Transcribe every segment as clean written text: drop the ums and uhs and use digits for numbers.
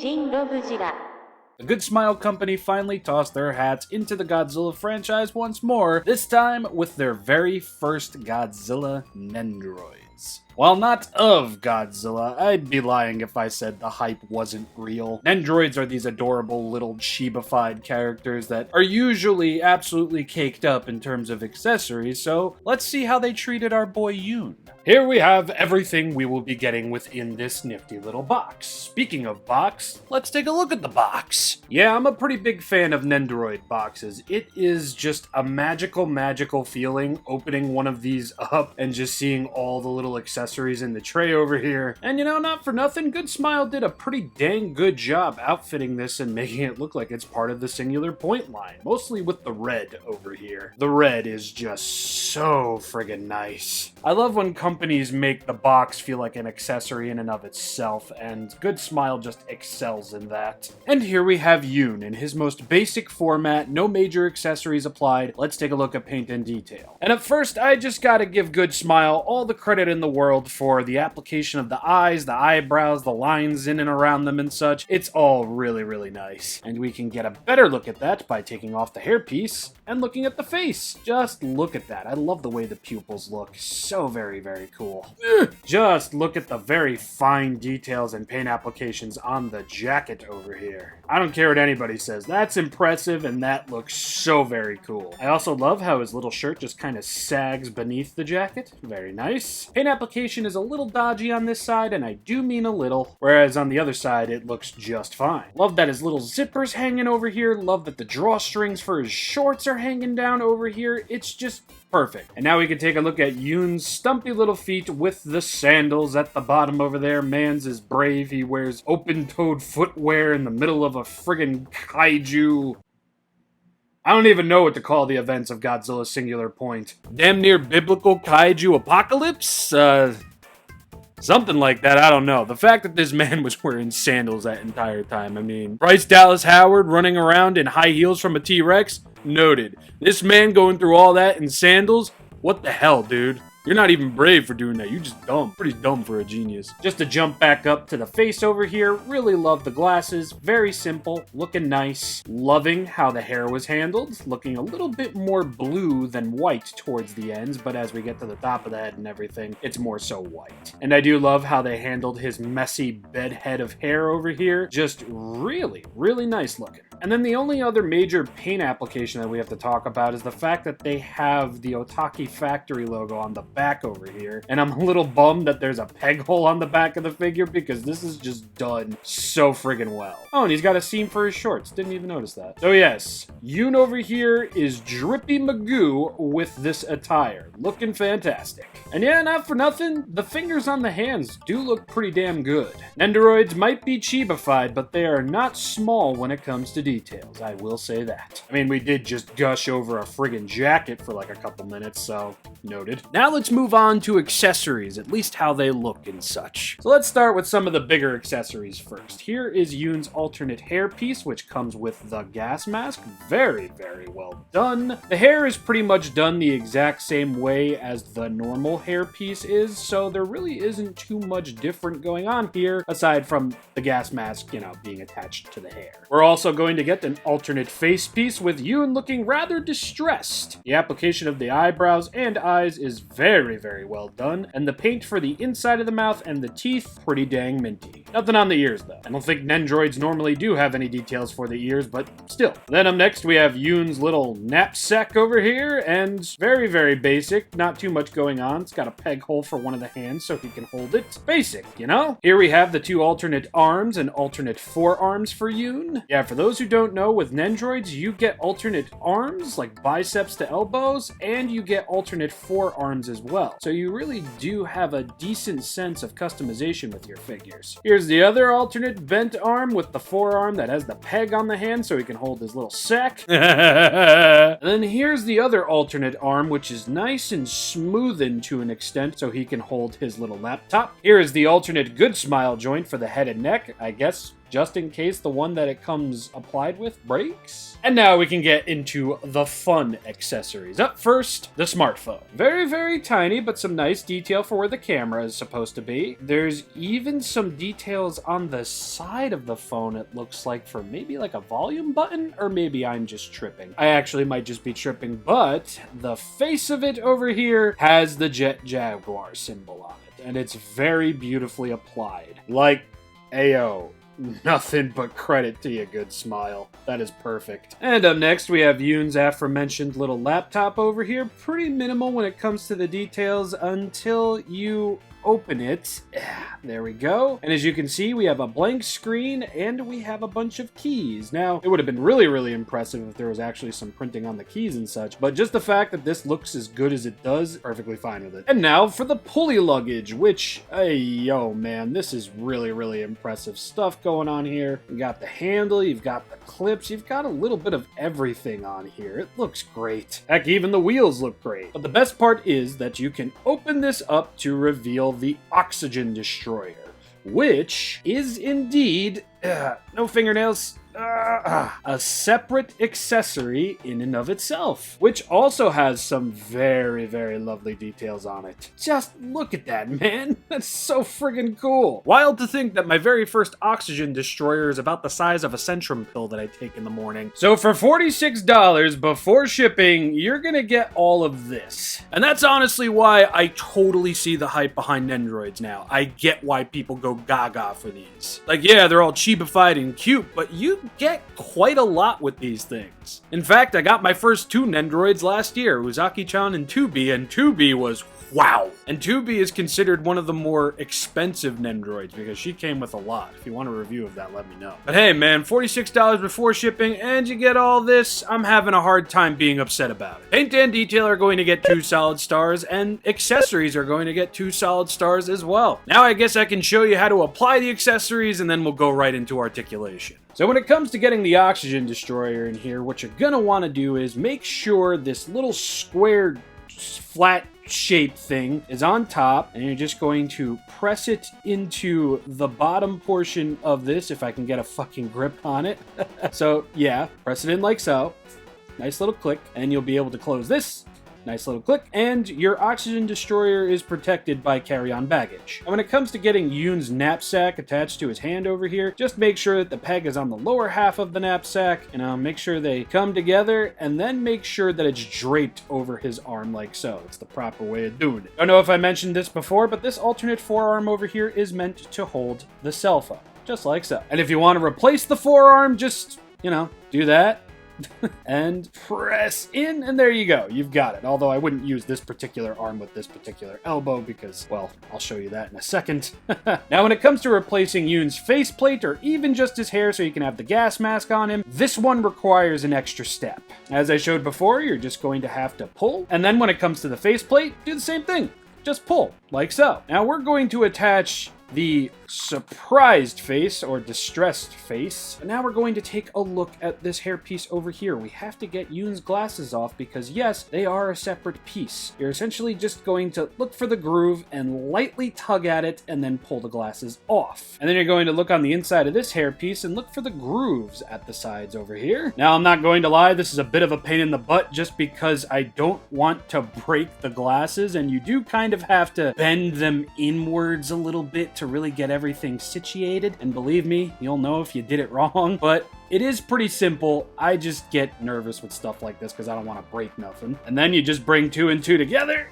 ShinRobjira. The Good Smile Company finally tossed their hats into the Godzilla franchise once more, this time with their very first Godzilla Nendoroids. While not of Godzilla, I'd be lying if I said the hype wasn't real. Nendoroids are these adorable little chibified characters that are usually absolutely caked up in terms of accessories, so let's see how they treated our boy Yoon. Here we have everything we will be getting within this nifty little box. Speaking of box, let's take a look at the box. Yeah, I'm a pretty big fan of Nendoroid boxes. It is just a magical feeling opening one of these up and just seeing all the little accessories in the tray over here. And you know, not for nothing, Good Smile did a pretty dang good job outfitting this and making it look like it's part of the Singular Point line, mostly with the red over here. The red is just so friggin' nice. I love when companies make the box feel like an accessory in and of itself, and Good Smile just excels in that. And here we have Yoon in his most basic format, no major accessories applied. Let's take a look at paint and detail. And at first, I just gotta give Good Smile all the credit in the world for the application of the eyes, the eyebrows, the lines in and around them and such. It's all really nice. And we can get a better look at that by taking off the hairpiece and looking at the face. Just look at that. I love the way the pupils look. So very cool. Just look at the very fine details and paint applications on the jacket over here. I don't care what anybody says. That's impressive and that looks so very cool. I also love how his little shirt just kind of sags beneath the jacket. Very nice. Paint application is a little dodgy on this side, and I do mean a little, whereas on the other side it looks just fine. Love that his little zipper's hanging over here. Love that the drawstrings for his shorts are hanging down over here. It's just perfect. And now we can take a look at Yoon's stumpy little feet with the sandals at the bottom over there. Man's is brave. He wears open-toed footwear in the middle of a friggin' kaiju. I don't even know what to call the events of Godzilla's Singular Point. Damn near biblical kaiju apocalypse? Something like that, I don't know. The fact that this man was wearing sandals that entire time, I mean, Bryce Dallas Howard running around in high heels from a T-Rex? Noted. This man going through all that in sandals? What the hell, dude? You're not even brave for doing that. You're just dumb. Pretty dumb for a genius. Just to jump back up to the face over here, really love the glasses. Very simple, looking nice. Loving how the hair was handled. Looking a little bit more blue than white towards the ends, but as we get to the top of the head and everything, it's more so white. And I do love how they handled his messy bed head of hair over here. Just really nice looking. And then the only other major paint application that we have to talk about is the fact that they have the Otaki Factory logo on the back over here. And I'm a little bummed that there's a peg hole on the back of the figure because this is just done so friggin' well. Oh, and he's got a seam for his shorts. Didn't even notice that. So yes, Yoon over here is Drippy Magoo with this attire. Looking fantastic. And yeah, not for nothing, the fingers on the hands do look pretty damn good. Nendoroids might be chibified, but they are not small when it comes to details, I will say that. I mean, we did just gush over a friggin' jacket for like a couple minutes, so noted. Now let's move on to accessories, at least how they look and such. So let's start with some of the bigger accessories first. Here is Yoon's alternate hairpiece, which comes with the gas mask. Very well done. The hair is pretty much done the exact same way as the normal hairpiece is, so there really isn't too much different going on here, aside from the gas mask, you know, being attached to the hair. We're also going to get an alternate face piece with Yoon looking rather distressed. The application of the eyebrows and eyes is very well done, and the paint for the inside of the mouth and the teeth, pretty dang minty. Nothing on the ears though. I don't think Nendoroids normally do have any details for the ears, but still. Then up next we have Yoon's little knapsack over here, and very basic, not too much going on. It's got a peg hole for one of the hands so he can hold it. Basic, you know? Here we have the two alternate arms and alternate forearms for Yoon. Yeah, for those who don't know, with Nendoroids, you get alternate arms, like biceps to elbows, and you get alternate forearms as well. So you really do have a decent sense of customization with your figures. Here's the other alternate bent arm with the forearm that has the peg on the hand so he can hold his little sack. And then here's the other alternate arm, which is nice and smoothened to an extent so he can hold his little laptop. Here is the alternate Good Smile joint for the head and neck, I guess just in case the one that it comes applied with breaks. And now we can get into the fun accessories. Up first, the smartphone. Very, very tiny, but some nice detail for where the camera is supposed to be. There's even some details on the side of the phone, it looks like, for maybe like a volume button, or maybe I'm just tripping. I actually might just be tripping, but the face of it over here has the Jet Jaguar symbol on it, and it's very beautifully applied. Like, ayo. Nothing but credit to you, good smile. That is perfect. And up next, we have Yoon's aforementioned little laptop over here. Pretty minimal when it comes to the details until you open it. There we go. And as you can see, we have a blank screen and we have a bunch of keys. Now, it would have been really, really impressive if there was actually some printing on the keys and such, but just the fact that this looks as good as it does, perfectly fine with it. And now for the pulley luggage, which, hey, yo, man, this is really, really impressive stuff going on here. You got the handle, you've got the clips, you've got a little bit of everything on here. It looks great. Heck, even the wheels look great. But the best part is that you can open this up to reveal the oxygen destroyer, which is indeed no fingernails, a separate accessory in and of itself, which also has some very, very lovely details on it. Just look at that, man. That's so friggin' cool. Wild to think that my very first oxygen destroyer is about the size of a Centrum pill that I take in the morning. So for $46 before shipping, you're gonna get all of this. And that's honestly why I totally see the hype behind Nendoroids now. I get why people go gaga for these. Like, yeah, they're all cheapified and cute, but you get quite a lot with these things. In fact, I got my first 2 Nendoroids last year, Uzaki-chan and 2B was wow. And 2B is considered one of the more expensive Nendoroids because she came with a lot. If you want a review of that, let me know. But hey, man, $46 before shipping and you get all this, I'm having a hard time being upset about it. Paint and detail are going to get 2 solid stars and accessories are going to get 2 solid stars as well. Now I guess I can show you how to apply the accessories and then we'll go right into articulation. So when it comes to getting the oxygen destroyer in here, what you're gonna want to do is make sure this little square flat shaped thing is on top, and you're just going to press it into the bottom portion of this, if I can get a fucking grip on it. So yeah, press it in like so. Nice little click, and you'll be able to close this. Nice little click, and your oxygen destroyer is protected by carry-on baggage. And when it comes to getting Yoon's knapsack attached to his hand over here, just make sure that the peg is on the lower half of the knapsack, and make sure they come together, and then make sure that it's draped over his arm like so. It's the proper way of doing it. I don't know if I mentioned this before, but this alternate forearm over here is meant to hold the cell phone, just like so. And if you want to replace the forearm, just, do that. And press in, and there you go. You've got it. Although I wouldn't use this particular arm with this particular elbow because, well, I'll show you that in a second. Now, when it comes to replacing Yoon's faceplate or even just his hair so you can have the gas mask on him, this one requires an extra step. As I showed before, you're just going to have to pull, and then when it comes to the faceplate, do the same thing. Just pull, like so. Now we're going to attach the surprised face or distressed face. And now we're going to take a look at this hairpiece over here. We have to get Yoon's glasses off because yes, they are a separate piece. You're essentially just going to look for the groove and lightly tug at it and then pull the glasses off. And then you're going to look on the inside of this hairpiece and look for the grooves at the sides over here. Now I'm not going to lie, this is a bit of a pain in the butt just because I don't want to break the glasses, and you do kind of have to bend them inwards a little bit to really get everything situated. And believe me, you'll know if you did it wrong, but it is pretty simple. I just get nervous with stuff like this because I don't want to break nothing. And then you just bring 2 and 2 together,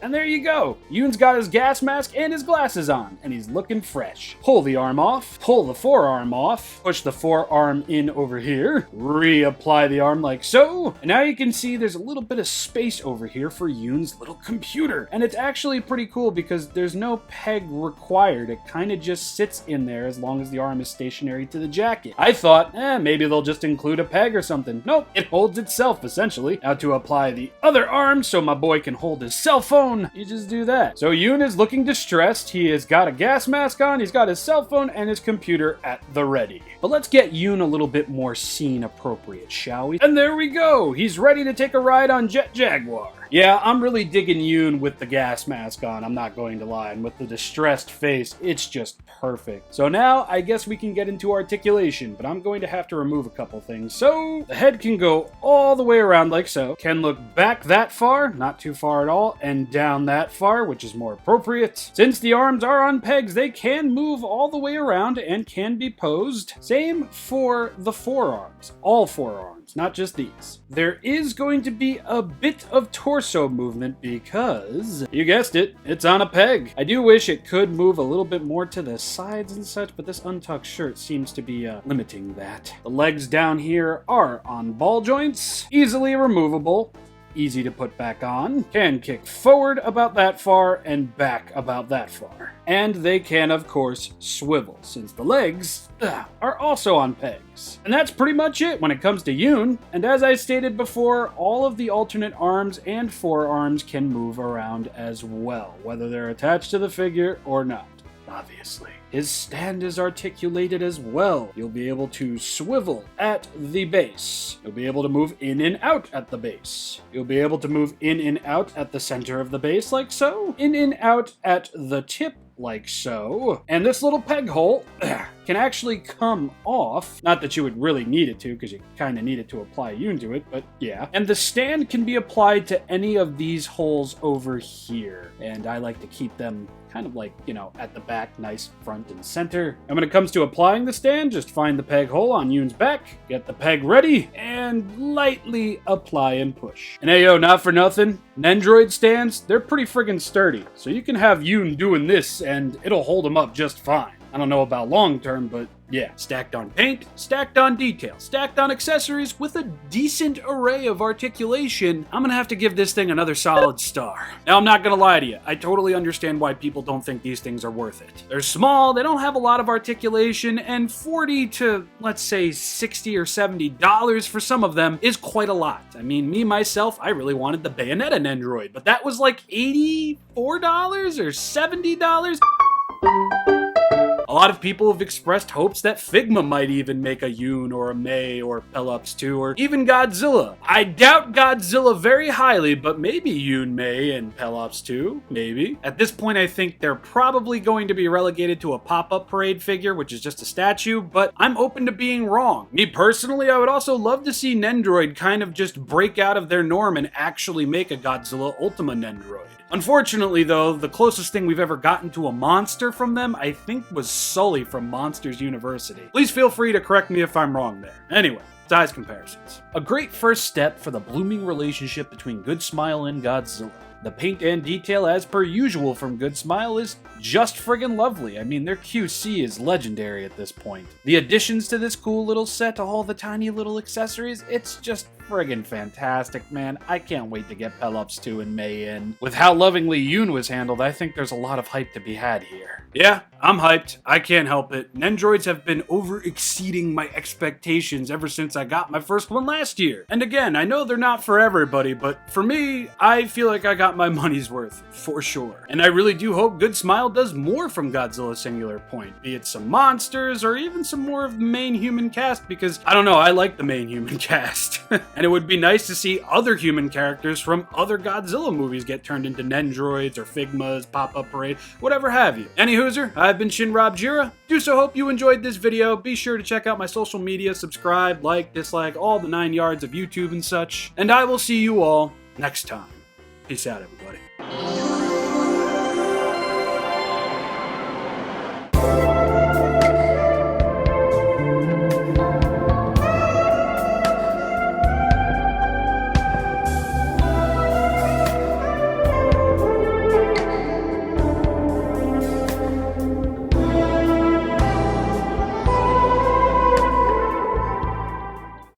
and there you go. Yoon's got his gas mask and his glasses on, and he's looking fresh. Pull the arm off, pull the forearm off, push the forearm in over here, reapply the arm like so, and now you can see there's a little bit of space over here for Yoon's little computer. And it's actually pretty cool because there's no peg required. It kind of just sits in there as long as the arm is stationary to the jacket. I thought, maybe they'll just include a peg or something. Nope, it holds itself, essentially. Now to apply the other arm so my boy can hold his cell phone, you just do that. So Yoon is looking distressed. He has got a gas mask on, he's got his cell phone and his computer at the ready. But let's get Yoon a little bit more scene appropriate, shall we? And there we go! He's ready to take a ride on Jet Jaguar. Yeah, I'm really digging Yoon with the gas mask on, I'm not going to lie, and with the distressed face, it's just perfect. So now, I guess we can get into articulation, but I'm going to have to remove a couple things. So, the head can go all the way around like so, can look back that far, not too far at all, and down that far, which is more appropriate. Since the arms are on pegs, they can move all the way around and can be posed. Same for the forearms, all forearms, not just these. There is going to be a bit of torso movement because, you guessed it, it's on a peg. I do wish it could move a little bit more to the sides and such, but this untucked shirt seems to be limiting that. The legs down here are on ball joints, easily removable, easy to put back on, can kick forward about that far and back about that far. And they can, of course, swivel, since the legs are also on pegs. And that's pretty much it when it comes to Yoon. And as I stated before, all of the alternate arms and forearms can move around as well, whether they're attached to the figure or not, obviously. His stand is articulated as well. You'll be able to swivel at the base. You'll be able to move in and out at the base. You'll be able to move in and out at the center of the base like so. In and out at the tip like so. And this little peg hole can actually come off. Not that you would really need it to, because you kind of need it to apply Yoon to it, but yeah. And the stand can be applied to any of these holes over here. And I like to keep them kind of like, you know, at the back, nice front and center. And when it comes to applying the stand, just find the peg hole on Yoon's back, get the peg ready, and lightly apply and push. And hey yo, not for nothing, Nendoroid stands, they're pretty friggin' sturdy. So you can have Yoon doing this and it'll hold him up just fine. I don't know about long term, but yeah. Stacked on paint, stacked on detail, stacked on accessories with a decent array of articulation, I'm gonna have to give this thing another solid star. Now, I'm not gonna lie to you, I totally understand why people don't think these things are worth it. They're small, they don't have a lot of articulation, and $40 to, let's say, $60 or $70 for some of them is quite a lot. I mean, me, myself, I really wanted the Bayonetta Nendoroid, but that was like $84 or $70? A lot of people have expressed hopes that Figma might even make a Yoon or a Mei or Pelops 2 or even Godzilla. I doubt Godzilla very highly, but maybe Yoon, Mei, and Pelops 2, maybe. At this point, I think they're probably going to be relegated to a pop-up parade figure, which is just a statue, but I'm open to being wrong. Me personally, I would also love to see Nendoroid kind of just break out of their norm and actually make a Godzilla Ultima Nendoroid. Unfortunately, though, the closest thing we've ever gotten to a monster from them, I think, was Sully from Monsters University. Please feel free to correct me if I'm wrong there. Anyway, size comparisons. A great first step for the blooming relationship between Good Smile and Godzilla. The paint and detail, as per usual from Good Smile, is just friggin' lovely. I mean, their QC is legendary at this point. The additions to this cool little set, all the tiny little accessories, it's just friggin' fantastic, man. I can't wait to get Pelops 2 and Mei in. With how lovingly Yoon was handled, I think there's a lot of hype to be had here. Yeah, I'm hyped. I can't help it. Nendoroids have been over-exceeding my expectations ever since I got my first one last year. And again, I know they're not for everybody, but for me, I feel like I got my money's worth, for sure. And I really do hope Good Smile does more from Godzilla Singular Point, be it some monsters or even some more of the main human cast, because, I don't know, I like the main human cast. And it would be nice to see other human characters from other Godzilla movies get turned into Nendoroids or Figmas, Pop-Up Parade, whatever have you. Any hooser, I've been ShinRobjira. Do so hope you enjoyed this video. Be sure to check out my social media, subscribe, like, dislike, all the 9 yards of YouTube and such. And I will see you all next time. Peace out, everybody.